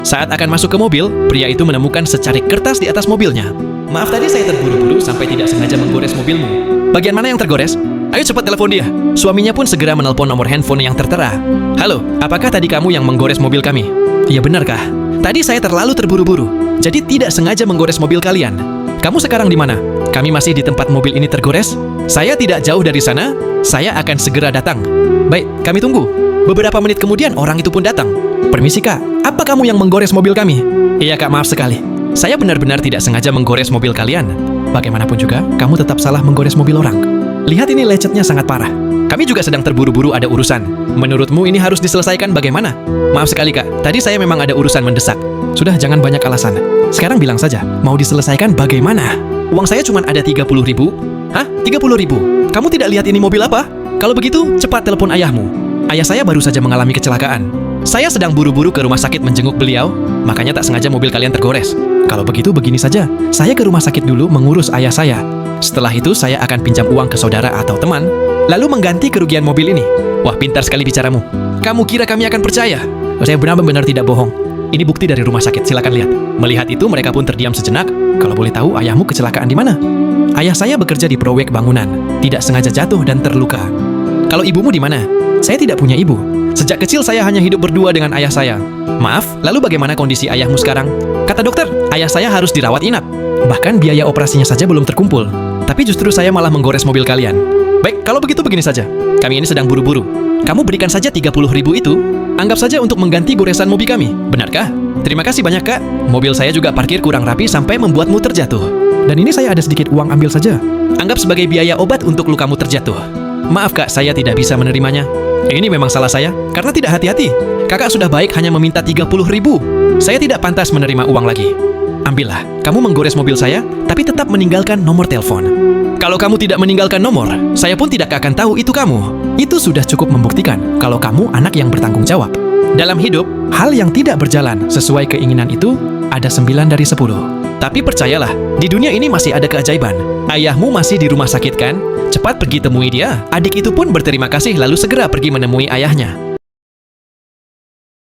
Saat akan masuk ke mobil, pria itu menemukan secarik kertas di atas mobilnya. Maaf tadi saya terburu-buru sampai tidak sengaja menggores mobilmu. Bagian mana yang tergores? Ayo cepat telepon dia. Suaminya pun segera menelpon nomor handphone yang tertera. Halo, apakah tadi kamu yang menggores mobil kami? Iya benarkah? Tadi saya terlalu terburu-buru, jadi tidak sengaja menggores mobil kalian. Kamu sekarang di mana? Kami masih di tempat mobil ini tergores. Saya tidak jauh dari sana. Saya akan segera datang. Baik, kami tunggu. Beberapa menit kemudian orang itu pun datang. Permisi kak, apa kamu yang menggores mobil kami? Iya kak, maaf sekali. Saya benar-benar tidak sengaja menggores mobil kalian. Bagaimanapun juga, kamu tetap salah menggores mobil orang. Lihat ini lecetnya sangat parah. Kami juga sedang terburu-buru ada urusan. Menurutmu ini harus diselesaikan bagaimana? Maaf sekali kak, tadi saya memang ada urusan mendesak. Sudah, jangan banyak alasan. Sekarang bilang saja, mau diselesaikan bagaimana? Uang saya cuma ada 30.000. Hah? 30.000? Kamu tidak lihat ini mobil apa? Kalau begitu, cepat telepon ayahmu. Ayah saya baru saja mengalami kecelakaan. Saya sedang buru-buru ke rumah sakit menjenguk beliau, makanya tak sengaja mobil kalian tergores. Kalau begitu begini saja, saya ke rumah sakit dulu mengurus ayah saya. Setelah itu saya akan pinjam uang ke saudara atau teman, lalu mengganti kerugian mobil ini. Wah, pintar sekali bicaramu. Kamu kira kami akan percaya? Saya benar-benar tidak bohong. Ini bukti dari rumah sakit, silakan lihat. Melihat itu mereka pun terdiam sejenak. Kalau boleh tahu ayahmu kecelakaan di mana? Ayah saya bekerja di proyek bangunan, tidak sengaja jatuh dan terluka. Kalau ibumu di mana? Saya tidak punya ibu. Sejak kecil saya hanya hidup berdua dengan ayah saya. Maaf, lalu bagaimana kondisi ayahmu sekarang? Kata dokter, ayah saya harus dirawat inap. Bahkan biaya operasinya saja belum terkumpul. Tapi justru saya malah menggores mobil kalian. Baik, kalau begitu begini saja. Kami ini sedang buru-buru. Kamu berikan saja 30.000 itu. Anggap saja untuk mengganti goresan mobil kami. Benarkah? Terima kasih banyak kak. Mobil saya juga parkir kurang rapi sampai membuatmu terjatuh. Dan ini saya ada sedikit uang, ambil saja. Anggap sebagai biaya obat untuk lukamu terjatuh. Maaf kak, saya tidak bisa menerimanya. Ini memang salah saya, karena tidak hati-hati. Kakak sudah baik hanya meminta 30.000. Saya tidak pantas menerima uang lagi. Ambillah, kamu menggores mobil saya, tapi tetap meninggalkan nomor telepon. Kalau kamu tidak meninggalkan nomor, saya pun tidak akan tahu itu kamu. Itu sudah cukup membuktikan kalau kamu anak yang bertanggung jawab. Dalam hidup, hal yang tidak berjalan sesuai keinginan itu ada 9 dari 10. Tapi percayalah, di dunia ini masih ada keajaiban. Ayahmu masih di rumah sakit kan? Cepat pergi temui dia. Adik itu pun berterima kasih lalu segera pergi menemui ayahnya.